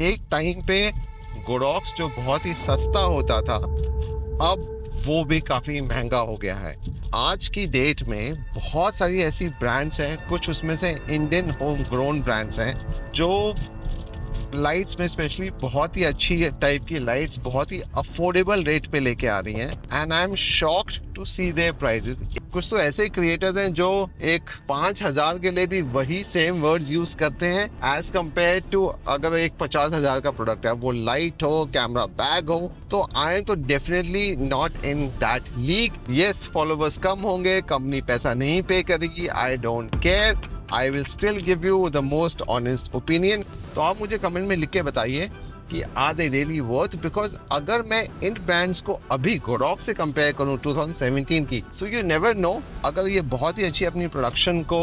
एक टाइम पे गोडॉक्स जो बहुत ही सस्ता होता था, अब वो भी काफ़ी महंगा हो गया है। आज की डेट में बहुत सारी ऐसी ब्रांड्स हैं, कुछ उसमें से इंडियन होम ग्रोन ब्रांड्स हैं जो लाइट्स में स्पेशली बहुत ही अच्छी टाइप की लाइट्स बहुत ही अफोर्डेबल रेट पे लेके आ रही हैं, and I am shocked to see their prices. कुछ तो ऐसे क्रिएटर्स हैं जो एक 5,000 के लिए भी वही सेम वर्ड्स यूज करते हैं एज कम्पेयर टू अगर एक 50,000 का प्रोडक्ट है, वो लाइट हो, कैमरा बैग हो। तो आई एम तो definitely not in that league. Yes, followers कम होंगे, कंपनी पैसा नहीं पे करेगी, I don't care, I will still give you the most honest opinion. तो आप मुझे कमेंट में लिख के बताइए कि are they really worth, because अगर मैं इन ब्रांड्स को अभी गोडॉक्स से कंपेयर करूं 2017 की, सो यू नेवर नो, अगर ये बहुत ही अच्छी अपनी प्रोडक्शन को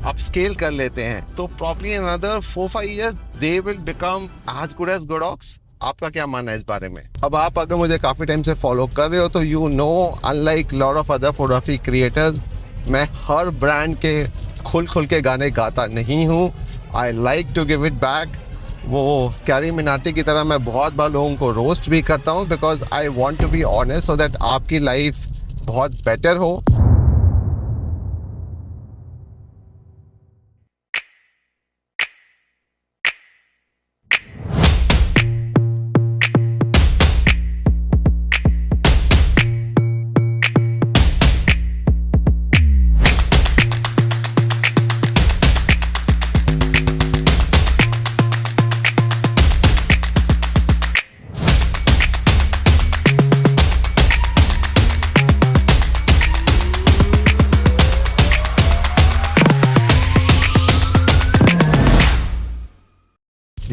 अपस्केल कर लेते हैं तो probably in another 4-5 years they will become as good as Godox. आपका क्या मानना है इस बारे में? अब आप अगर मुझे काफी टाइम से फॉलो कर रहे हो तो you know, unlike lot of other photography creators, मैं हर ब्रांड के खुल के गाने गाता नहीं हूँ। I like to give it back. वो कैरी मिनाटी की तरह मैं बहुत बार लोगों को रोस्ट भी करता हूँ, because I want to be honest so that आपकी लाइफ बहुत बेटर हो।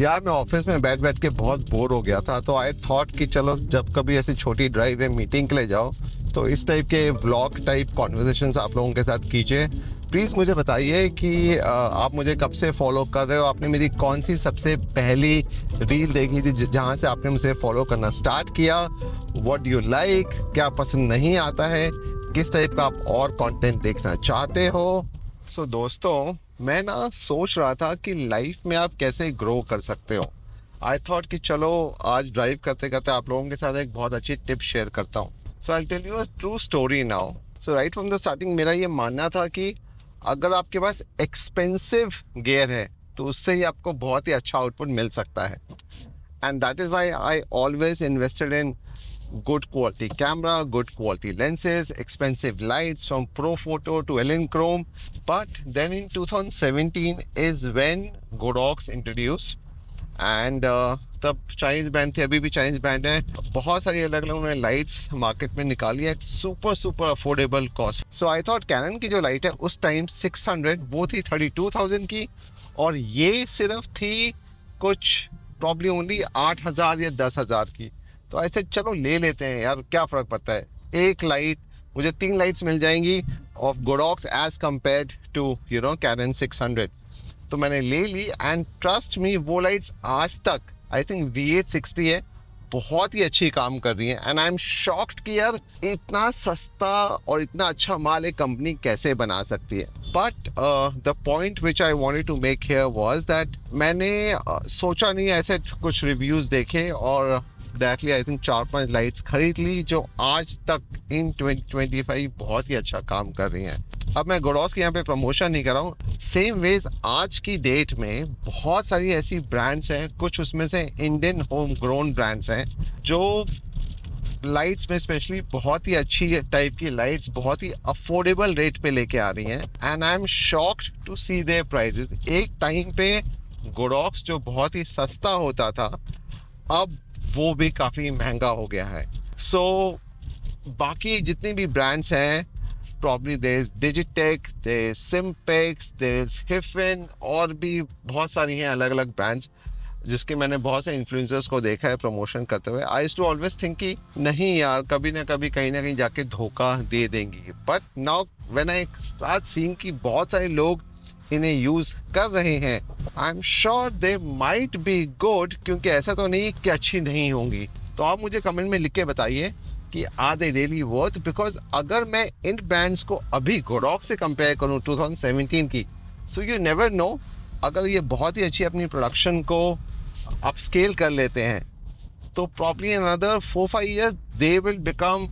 यार मैं ऑफिस में बैठ के बहुत बोर हो गया था, तो आई थॉट कि चलो जब कभी ऐसी छोटी ड्राइव या मीटिंग के लिए जाओ तो इस टाइप के व्लॉग टाइप कॉन्वर्सेशंस आप लोगों के साथ कीजिए। प्लीज़ मुझे बताइए कि आप मुझे कब से फॉलो कर रहे हो, आपने मेरी कौन सी सबसे पहली रील देखी थी जहाँ से आपने मुझे फॉलो करना स्टार्ट किया, व्हाट यू लाइक, क्या पसंद नहीं आता है, किस टाइप का आप और कंटेंट देखना चाहते हो। सो दोस्तों, मैं ना सोच रहा था कि लाइफ में आप कैसे ग्रो कर सकते हो। आई थॉट कि चलो आज ड्राइव करते करते आप लोगों के साथ एक बहुत अच्छी टिप शेयर करता हूँ। So I tell you a true story now. So right from the starting मेरा ये मानना था कि अगर आपके पास एक्सपेंसिव गियर है तो उससे ही आपको बहुत ही अच्छा आउटपुट मिल सकता है, and that is why I always invested in good quality camera, good quality lenses, expensive lights from Profoto to Elinchrom. But then in 2017 is when Godox introduced, and तब Chinese brand थे, अभी भी Chinese brand है, बहुत सारी अलग अलग उन्होंने लाइट्स मार्केट में निकाली है super affordable cost. So I thought Canon की जो लाइट है उस टाइम 600 वो थी 32,000 की, और ये सिर्फ थी कुछ प्रॉब्ली ओनली 8,000 या 10,000 की। तो ऐसे चलो ले लेते हैं यार, क्या फ़र्क पड़ता है, एक लाइट मुझे 3 लाइट्स मिल जाएंगी of Godox as compared to you know Canon 600। तो मैंने ले ली, एंड ट्रस्ट मी वो लाइट्स आज तक, आई थिंक V860 है, बहुत ही अच्छी काम कर रही है। एंड आई एम शॉक्ड कि यार इतना सस्ता और इतना अच्छा माल एक कंपनी कैसे बना सकती है। But the point which I wanted to make here was that मैंने सोचा नहीं, ऐसे कुछ रिव्यूज़ देखे और डायरेक्टली आई थिंक 4-5 लाइट्स खरीद ली जो आज तक इन 2025 बहुत ही अच्छा काम कर रही हैं। अब मैं गोडॉक्स के यहाँ पे प्रमोशन नहीं कर रहा हूँ। सेम वेज आज की डेट में बहुत सारी ऐसी ब्रांड्स हैं, कुछ उसमें से इंडियन होम ग्रोन ब्रांड्स हैं जो लाइट्स में स्पेशली बहुत ही अच्छी टाइप की लाइट्स बहुत ही अफोर्डेबल रेट पे लेके आ रही हैं, and I am shocked to see their prices. एक टाइम पे गोडॉक्स जो बहुत ही सस्ता होता था, अब वो भी काफ़ी महंगा हो गया है। सो बाकी जितनी भी ब्रांड्स हैं, probably there is Digitek, there is Simpex, there is Hifin, और भी बहुत सारी हैं अलग अलग ब्रांड्स जिसके मैंने बहुत से इन्फ्लुएंसर्स को देखा है प्रमोशन करते हुए। I used to always think कि नहीं यार, कभी ना कभी कहीं ना कहीं जाके धोखा दे देंगी, but now when I start seeing कि बहुत सारे लोग इन्हें यूज कर रहे हैं, I am sure they might be good, क्योंकि ऐसा तो नहीं कि अच्छी नहीं होंगी। तो आप मुझे कमेंट में लिख के बताइए कि are they really worth, because अगर मैं इन ब्रांड्स को अभी गोडॉक्स से कंपेयर करूं 2017 की, सो यू नेवर नो, अगर ये बहुत ही अच्छी अपनी प्रोडक्शन को अपस्केल कर लेते हैं तो probably another 4-5 years they will become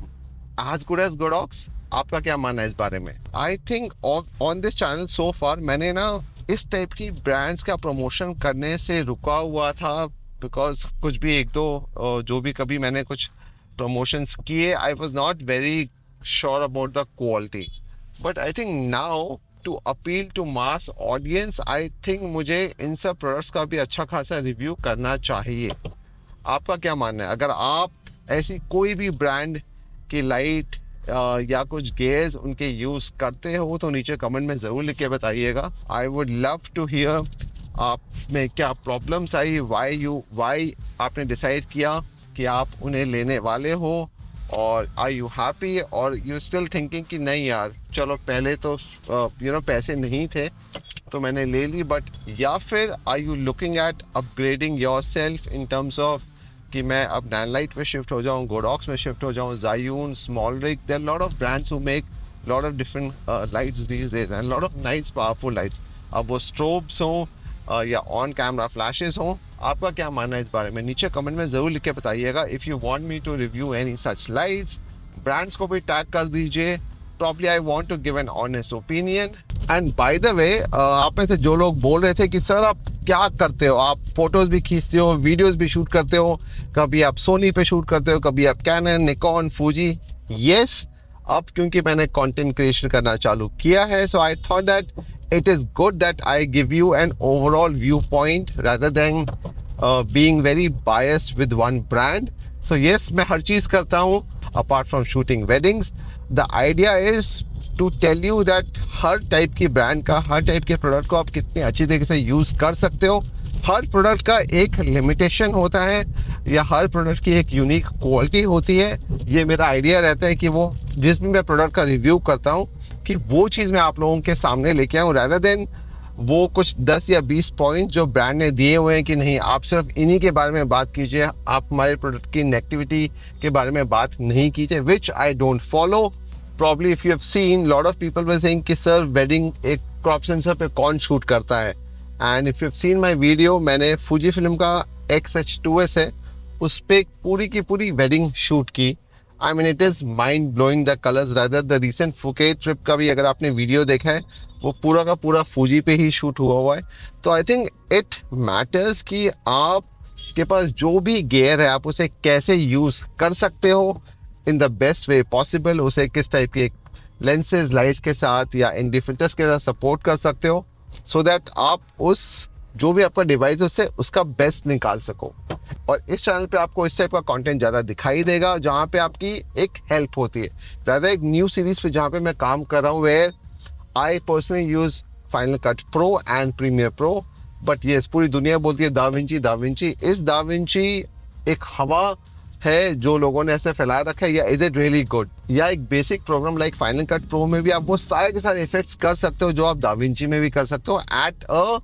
as good as Godox. आपका क्या मानना है इस बारे में? I think on this channel so far मैंने ना इस टाइप की ब्रांड्स का प्रमोशन करने से रुका हुआ था, बिकॉज कुछ भी एक दो जो भी कभी मैंने कुछ प्रमोशंस किए, I was not very sure about the quality. But I think now to appeal to mass audience, I think मुझे इन सब प्रोडक्ट्स का भी अच्छा खासा रिव्यू करना चाहिए। आपका क्या मानना है? अगर आप ऐसी कोई भी ब्रांड की लाइट या कुछ गेयर्स उनके यूज़ करते हो तो नीचे कमेंट में ज़रूर लिख के बताइएगा। I would love to hear आप में क्या प्रॉब्लम्स आई, वाई आपने डिसाइड किया कि आप उन्हें लेने वाले हो, और आर यू हैप्पी और यू स्टिल थिंकिंग कि नहीं यार चलो पहले तो पैसे नहीं थे तो मैंने ले ली, बट या फिर are you looking at upgrading yourself in terms of कि मैं अब नैनलाइट में शिफ्ट हो जाऊँ, गोडॉक्स में शिफ्ट हो जाऊँ, Zhiyun, small rig, there lot of brands who make lot of different lights these days and lot of nice powerful lights. अब वो स्ट्रोब्स हों या ऑन कैमरा फ्लैशेस हों, आपका क्या मानना है इस बारे में? नीचे कमेंट में ज़रूर लिख के बताइएगा। If you want me to review any such lights, brands को भी टैग कर दीजिए। Probably I want to give an honest opinion. And by the way, आप में से जो लोग बोल रहे थे कि सर आप क्या करते हो, आप फोटोज़ भी खींचते हो, वीडियोज़ भी शूट करते हो, कभी आप सोनी पे शूट करते हो, कभी आप कैनन, निकॉन, फूजी। येस, अब क्योंकि मैंने कंटेंट क्रिएशन करना चालू किया है, so I thought that it is good that I give you an overall view point rather than being very biased with one brand. So yes, मैं हर चीज़ करता हूँ apart from shooting weddings. The idea is to tell you that हर type की brand का, हर type के प्रोडक्ट को आप कितने अच्छी तरीके से यूज़ कर सकते हो। हर प्रोडक्ट का एक लिमिटेशन होता है या हर प्रोडक्ट की एक यूनिक क्वालिटी होती है। ये मेरा आइडिया रहता है कि वो जिस भी मैं प्रोडक्ट का रिव्यू करता हूँ कि वो चीज़ मैं आप लोगों के सामने लेके आऊँ, रादर देन वो कुछ 10 या 20 पॉइंट जो ब्रांड ने दिए हुए हैं कि नहीं आप सिर्फ इन्हीं के बारे में बात कीजिए, आप हमारे प्रोडक्ट की नेगेटिविटी के बारे में बात नहीं कीजिए, which I don't follow. Probably if you have seen, lot of people were saying कि सर वेडिंग एक क्रॉप सेंसर पे कौन शूट करता है, and if you have seen my video, मैंने फूजी फिल्म का XH2S है उस पर पूरी की पूरी वेडिंग शूट की। I mean it is mind blowing the colours. Rather the recent Phuket trip का भी अगर आपने वीडियो देखा है वो पूरा का पूरा फूजी पे ही शूट हुआ है। तो आई थिंक इट मैटर्स कि आप के पास जो भी गियर है आप उसे कैसे यूज़ कर सकते हो in the best way possible, उसे किस टाइप के लेंसेज लाइट्स के साथ या ND फिल्टर्स के साथ सपोर्ट कर सकते हो, सो दैट आप उस जो भी आपका डिवाइस है उससे उसका बेस्ट निकाल सको। और इस चैनल पे आपको इस टाइप का कंटेंट ज़्यादा दिखाई देगा जहाँ पे आपकी एक हेल्प होती है, rather एक न्यू सीरीज़ पे जहाँ पे मैं काम कर रहा हूँ, where I personally use Final Cut Pro and Premiere Pro. But ये पूरी दुनिया बोलती है दाविंची। इस दाविंची एक हवा है जो लोगों ने ऐसे फैला रखा है, या इज इट रियली गुड? या एक basic programme like final Cut pro में भी आप वो सारे के सारे इफेक्ट्स कर सकते हो जो आप दाविंची में भी कर सकते हो at a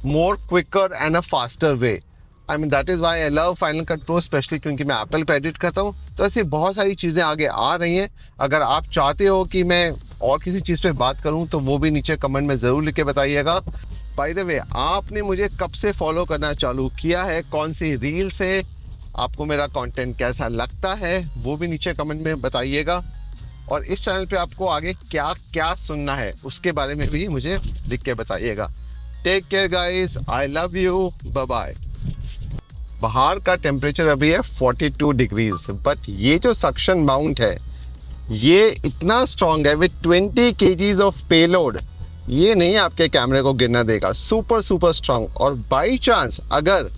more quicker and a faster way. I mean that is why I love Final Cut Pro, specially क्योंकि मैं एप्पल पे एडिट करता हूँ। तो ऐसी बहुत सारी चीज़ें आगे आ रही हैं। अगर आप चाहते हो कि मैं और किसी चीज़ पे बात करूँ तो वो भी नीचे कमेंट में ज़रूर लिख के बताइएगा। बाय द वे, आपने मुझे कब से फॉलो करना चालू किया है, कौन सी रील से, आपको मेरा कंटेंट कैसा लगता है वो भी नीचे कमेंट में बताइएगा। और इस चैनल पे आपको आगे क्या क्या सुनना है उसके बारे में भी मुझे लिख के बताइएगा। Take care guys, I love you, bye bye. बाहर का टेम्परेचर अभी है 42 डिग्रीज, बट ये जो सक्शन माउंट है ये इतना स्ट्रॉन्ग है विद 20 kgs ऑफ पेलोड, ये नहीं आपके कैमरे को गिरना देगा। Super strong. और बाई चांस अगर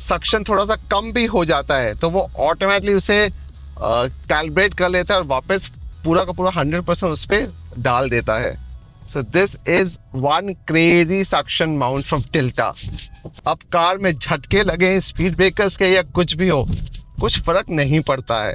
सक्शन थोड़ा सा कम भी हो जाता है तो वो ऑटोमेटिकली उसे कैलिब्रेट कर लेता है और वापस पूरा का पूरा 100% उस पर डाल देता है। So this is one crazy suction mount from Tilta. अब कार में झटके लगे, स्पीड ब्रेकर्स के या कुछ भी हो, कुछ फर्क नहीं पड़ता है।